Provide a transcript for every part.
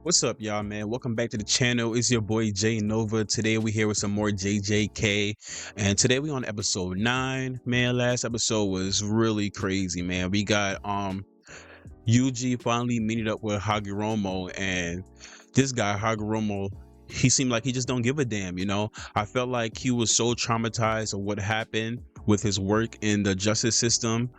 What's up, y'all, man? Welcome back to the channel. It's your boy JayNova. Today we here with some more JJK, and today we on episode 9. Man, last episode was really crazy, man. We got Yuji finally meeting up with Haguruma, and this guy Haguruma, he seemed like he just don't give a damn. I felt like he was so traumatized of what happened with his work in the justice system,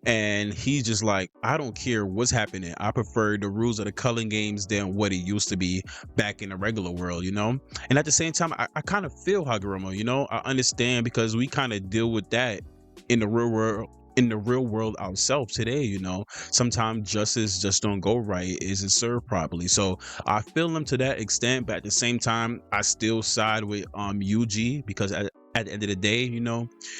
and he's just like, I don't care what's happening. I prefer the rules of the Culling games than what it used to be back in the regular world. And at the same time, I kind of feel Haguruma. I understand because we kind of deal with that in the real world. In the real world ourselves today. Sometimes justice just don't go right, isn't served properly. So I feel him to that extent, but at the same time, I still side with Yuji, because at the end of the day,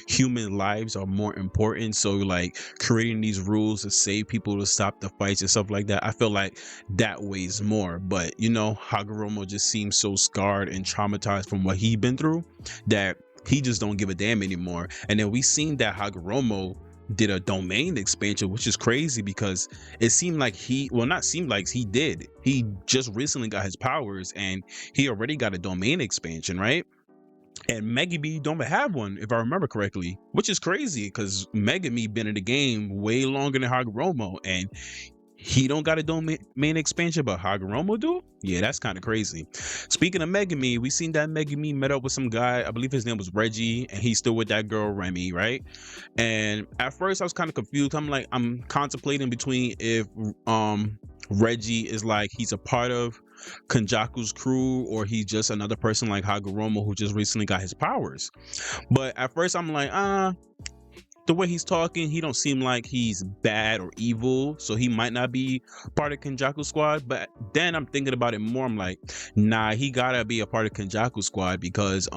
human lives are more important. So like creating these rules to save people, to stop the fights and stuff like that, I feel like that weighs more. But Haguruma just seems so scarred and traumatized from what he's been through that he just don't give a damn anymore. And then we seen that Haguruma did a domain expansion, which is crazy because it seemed like he just recently got his powers and he already got a domain expansion, right? And Megumi don't have one, if I remember correctly, which is crazy because Megumi been in the game way longer than Haguruma, and he don't got a domain expansion, but Haguruma do. Yeah, that's kind of crazy. Speaking of Megumi, we seen that Megumi met up with some guy, I believe his name was Reggie, and he's still with that girl Remy, right? And at first I was kind of confused. I'm contemplating between if Reggie is like he's a part of Kenjaku's crew, or he's just another person like Haguruma who just recently got his powers. But at first I'm like, the way he's talking, he don't seem like he's bad or evil, so he might not be part of Kenjaku squad. But then I'm thinking about it more, I'm like, nah, he gotta be a part of Kenjaku squad because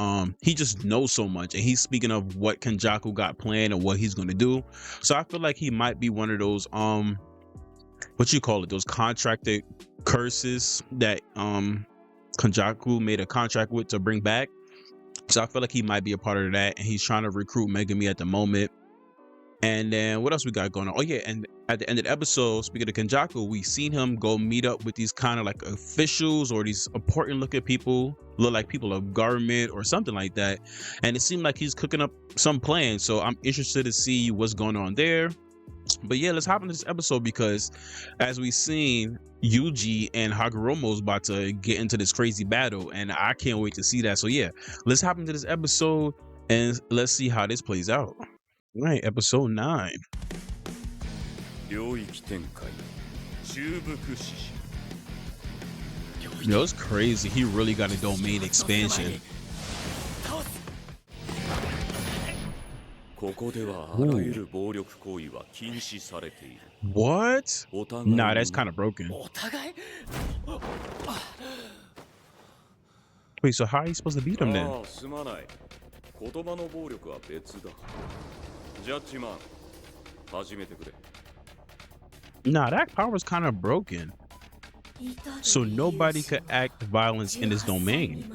he just knows so much, and he's speaking of what Kenjaku got planned and what he's gonna do. So I feel like he might be one of those what you call it, those contracted curses that Kenjaku made a contract with to bring back. So I feel like he might be a part of that, and he's trying to recruit Megumi at the moment. And then what else we got going on? Oh yeah, and at the end of the episode, speaking of Kenjaku, we seen him go meet up with these kind of like officials or these important looking people, look like people of government or something like that. And it seemed like he's cooking up some plans. So I'm interested to see what's going on there. But yeah, let's hop into this episode because as we seen, Yuji and Haguruma is about to get into this crazy battle, and I can't wait to see that. So yeah, let's hop into this episode and let's see how this plays out. All right, episode 9. Yo, it's crazy. He really got a domain expansion. What? Nah, that's kind of broken. Wait, so how are you supposed to beat him then? Nah, that power's kind of broken. So nobody could act violence in his domain.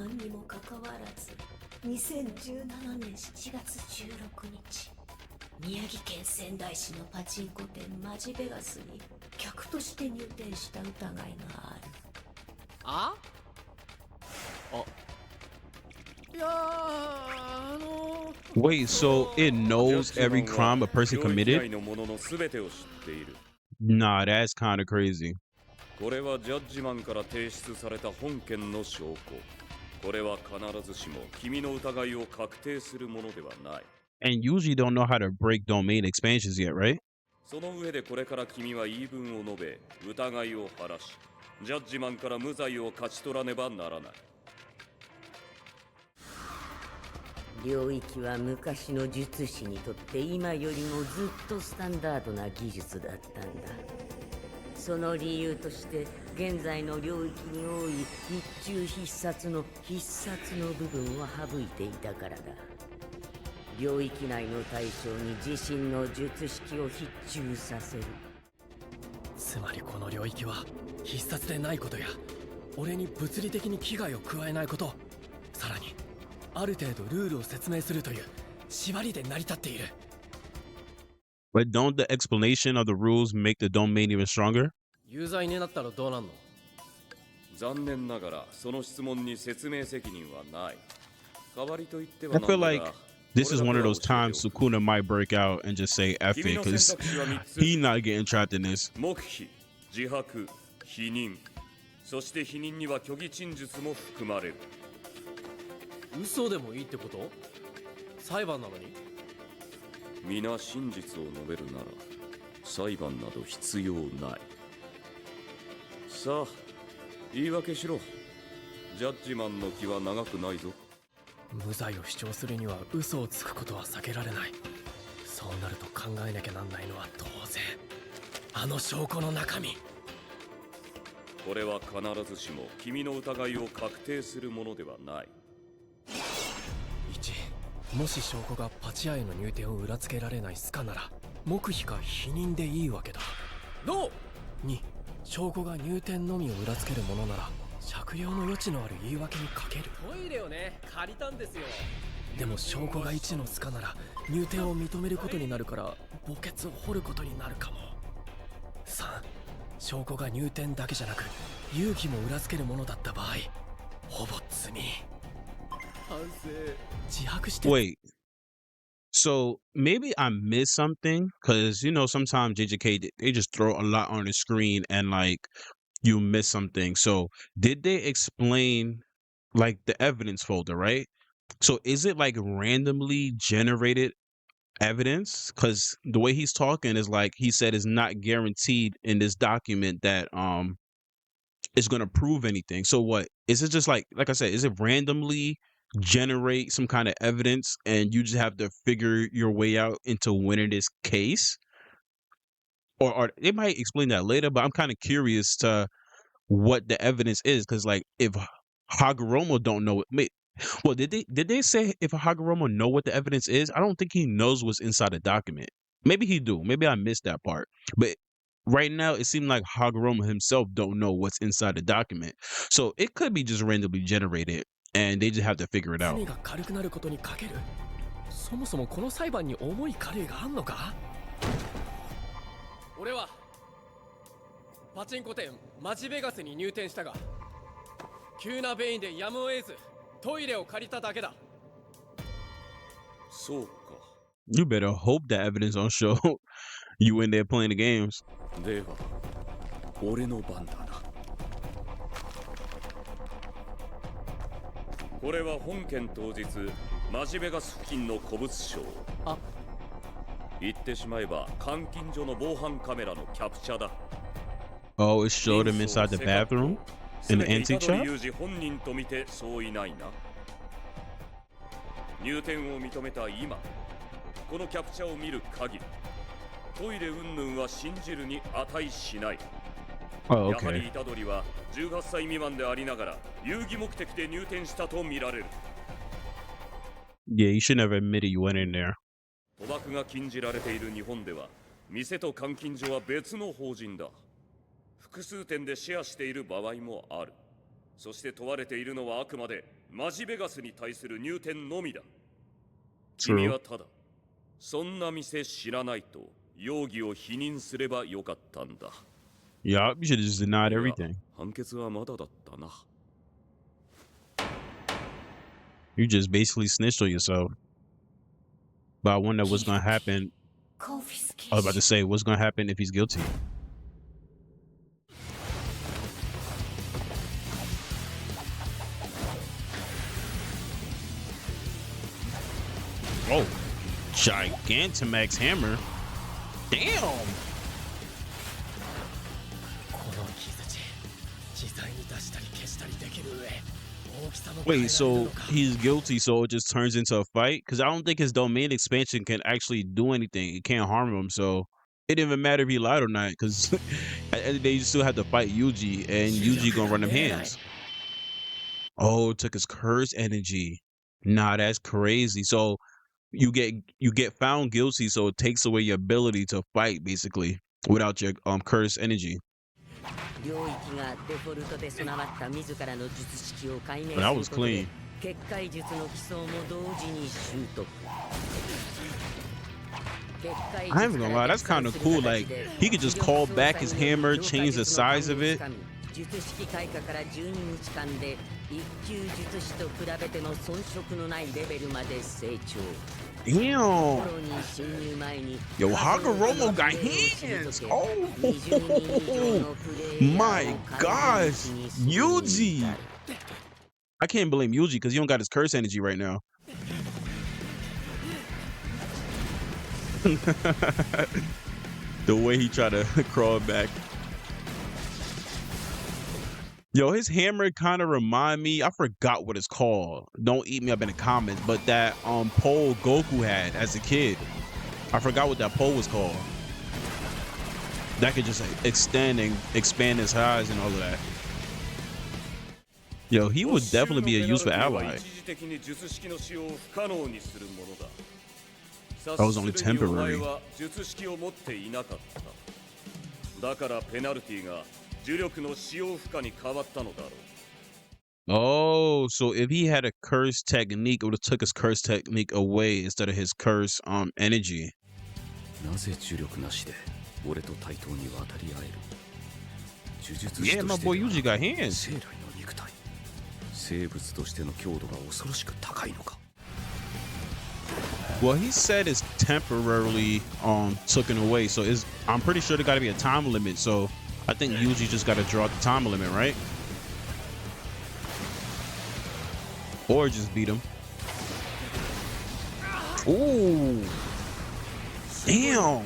Wait, so it knows every crime a person committed? Nah, that's kind of crazy. And usually don't know how to break domain expansions yet, right? その上でこれから君は言い分を述べ、疑いを晴らし、ジャッジマンから無罪を勝ち取らねばならない。領域は昔の術師にとって今よりもずっとスタンダードな技術だったんだ。その理由として現在の領域に多い必中必殺の必殺の部分を省いていたからだ。領域内の対象に自身の術式を必中させる。つまりこの領域は必殺でないことや、俺に物理的に危害を加えないこと、さらにある程度ルールを説明するという縛りで成り立っている。But don't the explanation of the rules make the domain even stronger? 有罪になったらどうなんの？残念ながらその質問に説明責任はない。代わりと言っては I なん feel だ like が、 this is one of those times Sukuna might break out and just say F it because he's not getting trapped in this. 黙秘、自白、否認、そして否認には虚偽陳述も含まれる。嘘でもいいってこと？裁判なのに？皆真実を述べるなら裁判など必要ない。さあ、言い訳しろ。ジャッジマンの気は長くないぞ。無罪を主張するには嘘をつくことは避けられない。そうなると考えなきゃなんないのは当然あの証拠の中身。これは必ずしも君の疑いを確定するものではない。1、もし証拠がパチ屋への入店を裏付けられないスカなら黙秘か否認でいいわけだ。どう？ 2、証拠が入店のみを裏付けるものなら酌量の余地のある言い訳に欠ける。トイレをね、借りたんですよ。でも証拠が1のスカなら入店を認めることになるから墓穴を掘ることになるかも。3、証拠が入店だけじゃなく遊戯も裏付けるものだった場合ほぼ罪。反省。自白して。 Wait, so maybe I missed something because you know sometimes JJK they just throw a lot on the screen and like you miss something. So did they explain like the evidence folder, right? So is it like randomly generated evidence? Because the way he's talking is like he said is not guaranteed in this document that is going to prove anything. So what is it? Just like I said, is it randomly generate some kind of evidence and you just have to figure your way out into winning this case? Or they might explain that later, but I'm kind of curious to what the evidence is, because like if Haguruma don't know it, well, did they say if Haguruma know what the evidence is? I don't think he knows what's inside the document. Maybe he do. Maybe I missed that part. But right now, it seemed like Haguruma himself don't know what's inside the document. So it could be just randomly generated, and they just have to figure it out. 罪が軽くなることにかける。そもそもこの裁判に重い軽いがあんのか？俺はパチンコ店マジベガスに入店したが、急な便意でやむを得ずトイレを借りただけだ。そうか。You better hope that evidence don't show you in there playing the games. では、俺の番だな。これは本件当日、マジベガス付近の古物商。あ、言ってしまえば監禁所の防犯カメラのキャプチャだ。Oh, it showed him inside the bathroom in the antique shop? ユージ本人と見てそういないな。入店を認めた今、このキャプチャを見る限り、トイレ云々は信じるに値しない。Oh, やはり okay. 虎杖は18歳未満でありながら遊戯目的で入店したと見られる。Yeah, you should never admit it you went in there. 賭博が禁じられている日本では、店と監禁所は別の法人だ。複数店でシェアしている場合もある。そして問われているのはあくまでマジベガスに対する入店のみだ。君はただ、そんな店知らないと容疑を否認すればよかったんだ。Yeah, you should have just denied everything. 判決はまだだったな。You just basically snitched on yourself. But I wonder what's gonna happen. I was about to say, what's gonna happen if he's guilty? Oh, Gigantamax hammer. Damn. この傷地、自在に出したり消したりできる上、大きさも Wait, so he's guilty, so it just turns into a fight? Because I don't think his domain expansion can actually do anything. It can't harm him, so it didn't even matter if he lied or not. Because at the end of the day, you still have to fight Yuji, and Yuji gonna run them hands. Oh, it took his curse energy. Nah, that's crazy. So you get found guilty, so it takes away your ability to fight basically without your curse energy. But that was clean. I ain't even gonna lie, that's kind of cool. Like he could just call back his hammer, change the size of it, 術式開花から12日間で一級術師と比べての遜色のないレベルまで成長。 Damn. 頃に侵入前に Yo, Hagoromo got hands. Oh, my gosh. Yuji. I can't blame Yuji because he don't got his curse energy right now. The way he tried to crawl back. Yo, his hammer kind of remind me, I forgot what it's called. Don't eat me up in the comments, but that pole Goku had as a kid. I forgot what that pole was called. That could just extend and expand his eyes and all of that. Yo, he would definitely be a useful ally. That was only temporary. Oh, so if he had a curse technique, it would have took his curse technique away instead of his curse energy. Yeah, my boy Yuji got hands. Well, he said it's temporarily taken away, so I'm pretty sure there got to be a time limit. So I think Yuji just got to draw the time limit, right? Or just beat him. Ooh, damn.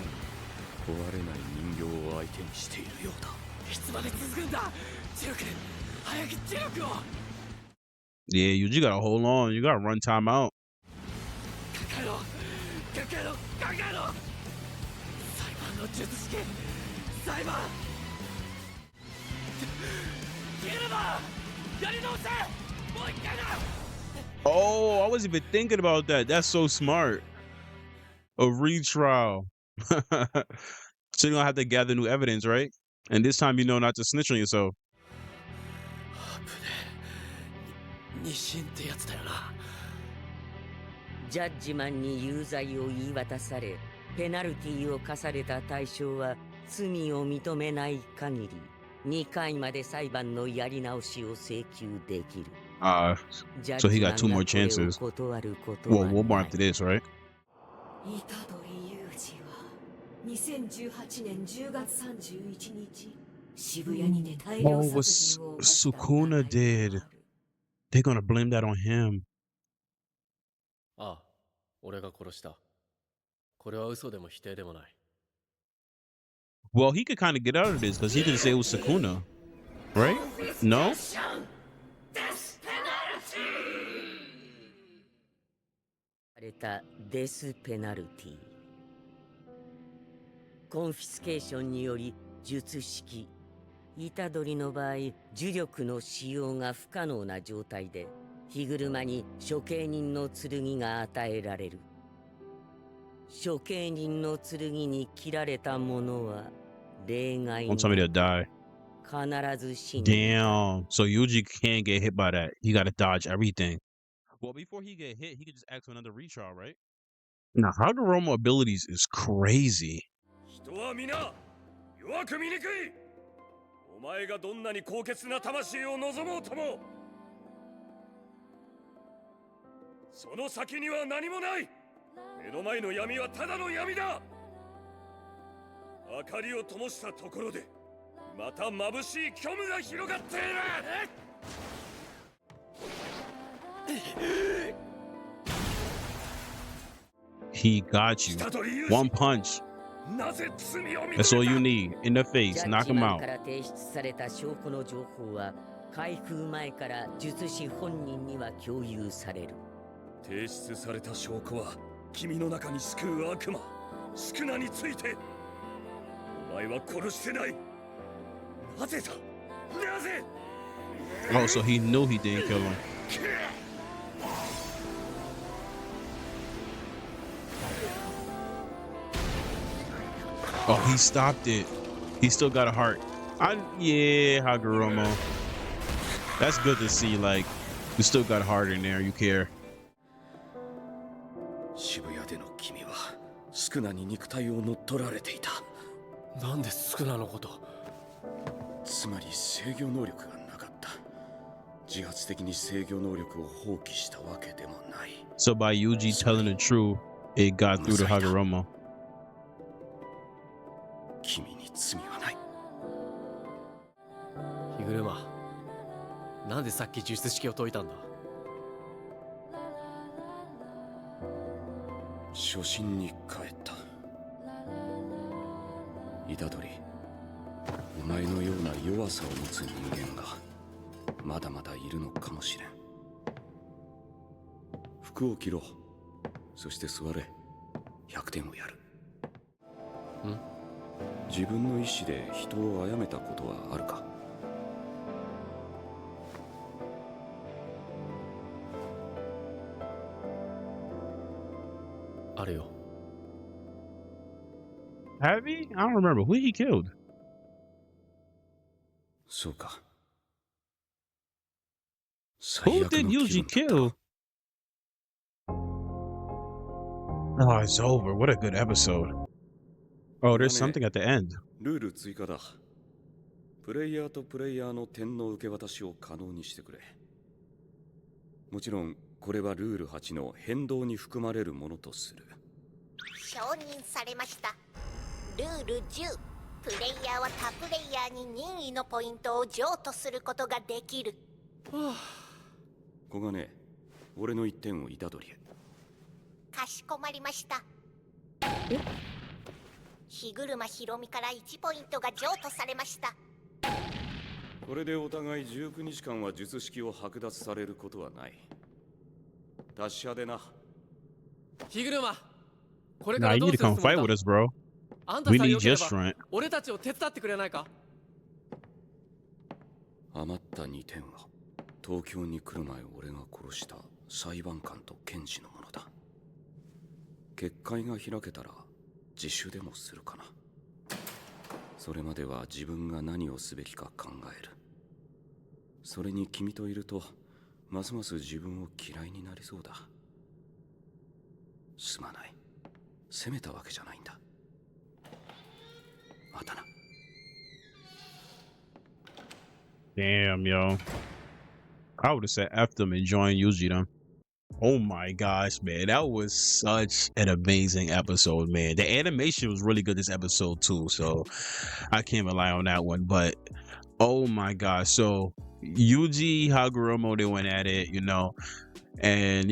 Yeah, you gotta hold on. You gotta run time out. Oh, I wasn't even thinking about that. That's so smart. A retrial. So you're gonna have to gather new evidence, right? And this time you know not to snitch on yourself. ジャッジマンに有罪を言い渡され、ペナルティーを課された対象は罪を認めない限り、2回まで裁判のやり直しを請求できる。So he got 2 more chances. Well, one more after this, right? 虎杖裕二は2018年10月31日、渋谷にて大量 Oh, 殺 what 人を犯した Sukuna 疑い did. がある。 They're gonna blame that on him. ああ、俺が殺した。これは嘘でも否定でもない。Well, he could kind of get out of this because he could say it was Sukuna, right? No? されたデスペナルティ。コンフィスケーションにより術式。虎杖の場合、呪力の使用が不可能な状態で、火車に処刑人の剣が与えられる。処刑人の剣に切られた者は例外 Don't tell me they'll die. 必ず死ぬ。 Damn. So Yuji can't get hit by that. He gotta dodge everything. Well, before he get hit, he could just ask for another retrial, right? Now, Hagoromo abilities is crazy. 人は皆弱く醜い。お前がどんなに高潔な魂を望もうとも、その先には何もない。目の前の闇はただの闇だ。明かりを灯したところでまた眩しい虚無が広がっている。He got you. One punch. That's all you need. In the face. Knock him ジャッジマン out. から提出された証拠の情報は開封前から術師本人には共有される。提出された証拠は君の中に救う悪魔スクナについて。お前は殺してない。なぜだ。なぜ。 Oh, so he knew he didn't kill him. Oh, he stopped it. He still got a heart. Yeah, Hagoromo. That's good to see. Like, you still got a heart in there. You care. 渋谷での君はスクナに肉体を乗っ取られていた。なんでスクナのこと。つまり制御能力がなかった。自発的に制御能力を放棄したわけでもない。 So by Yuji telling the truth, it got through to Higuruma. 君に罪はない。ヒグルマ、なんでさっき術式を解いたんだ？初心に帰った。虎杖、お前のような弱さを持つ人間がまだまだいるのかもしれん。服を着ろ。そして座れ。100点をやる。自分の意志で人を殺めたことはあるか？あるよ。Have he? I don't remember who he killed. そうか。 Who did Yuji kill? Oh, it's over. What a good episode. Oh, there's something at the end. ルール追加だ。プレイヤーとプレイヤーの点の受け渡しを可能にしてくれ。もちろんこれはルール8の変動に含まれるものとする。承認されました。ルール10、プレイヤーは他プレイヤーに任意のポイントを譲渡することができる。小金、俺の1点を虎杖へ。かしこまりました。日車ひろみから1ポイントが譲渡されました。これでお互い19日間は術式を剥奪されることはない。達者でな。ヒグルマ、これか Nah, ら you どう need す to る come つもり fight だ？ with us, bro. あんた We さえ need よけれ your ば strength. 俺たちを手伝ってくれないか？余った2点は東京に来る前俺が殺した裁判官と検事のものだ。結界が開けたら自首でもするかな。それまでは自分が何をすべきか考える。それに君といるとますます自分を嫌いになりそうだ。すまない。責めたわけじゃないんだ。またな。 Damn, yo. I would have said F them and joined Yuji them. Oh my gosh, man. That was such an amazing episode, man. The animation was really good this episode too, so I can't rely on that one. But oh my gosh. So Yuji, Hagoromo, they went at it, and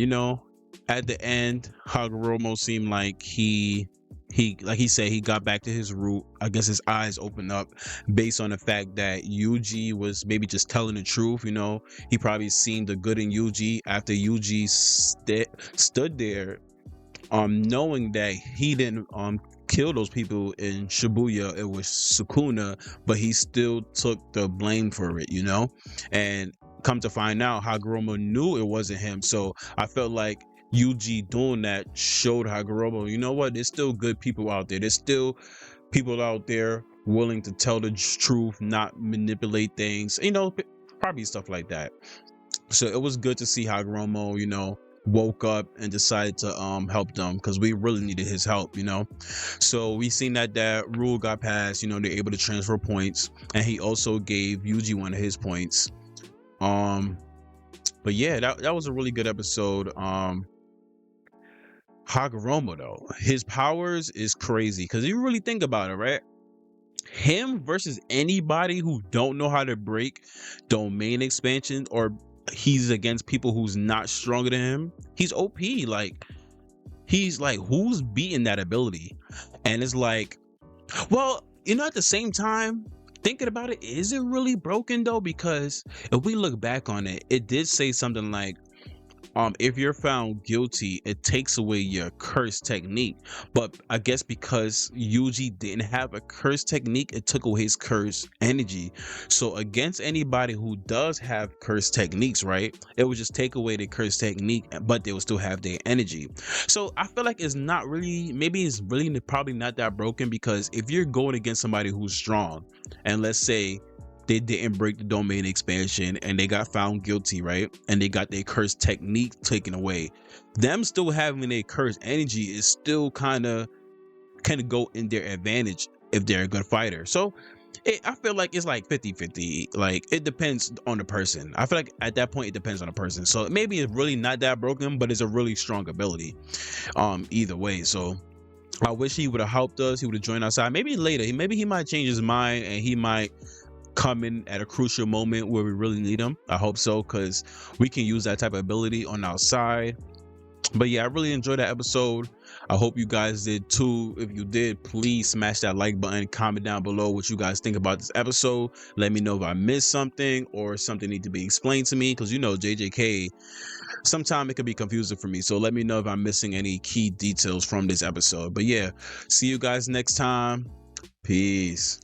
at the end, Hagoromo seemed like he like he said, he got back to his root. I guess his eyes opened up based on the fact that Yuji was maybe just telling the truth. He probably seen the good in Yuji after Yuji stood there, knowing that he didn't kill those people in Shibuya. It was Sukuna, but he still took the blame for it, and come to find out, Hagoromo knew it wasn't him. So I felt like Yuji doing that showed Hagoromo, you know what, there's still good people out there. There's still people out there willing to tell the truth, not manipulate things, probably stuff like that. So it was good to see Hagoromo, woke up and decided to help them, because we really needed his help. So we seen that rule got passed. They're able to transfer points, and he also gave Yuji one of his points. But yeah, that was a really good episode. Hagoromo, though, his powers is crazy, because you really think about it, right? Him versus anybody who don't know how to break domain expansion, or he's against people who's not stronger than him, he's OP. He's like, who's beating that ability? And it's like, well, at the same time, thinking about it, is it really broken though? Because if we look back on it, it did say something like, if you're found guilty, it takes away your curse technique. But I guess because Yuji didn't have a curse technique, it took away his curse energy. So against anybody who does have curse techniques, right, it would just take away the curse technique, but they will still have their energy. So I feel like it's not really, maybe it's really probably not that broken, because if you're going against somebody who's strong, and let's say they didn't break the domain expansion and they got found guilty, right, and they got their curse technique taken away, them still having their curse energy is still kind of go in their advantage if they're a good fighter. So I feel like it's like 50-50. Like it depends on the person. I feel like at that point it depends on the person. So maybe it's really not that broken, but it's a really strong ability. Either way. So I wish he would have helped us. He would have joined our side. Maybe later. Maybe he might change his mind and he might come in at a crucial moment where we really need him. I hope so, because we can use that type of ability on our side. But yeah, I really enjoyed that episode. I hope you guys did too. If you did, please smash that like button, comment down below what you guys think about this episode. Let me know if I missed something or something need to be explained to me, because you know JJK, sometimes it could be confusing for me. So let me know if I'm missing any key details from this episode. But yeah, see you guys next time. Peace.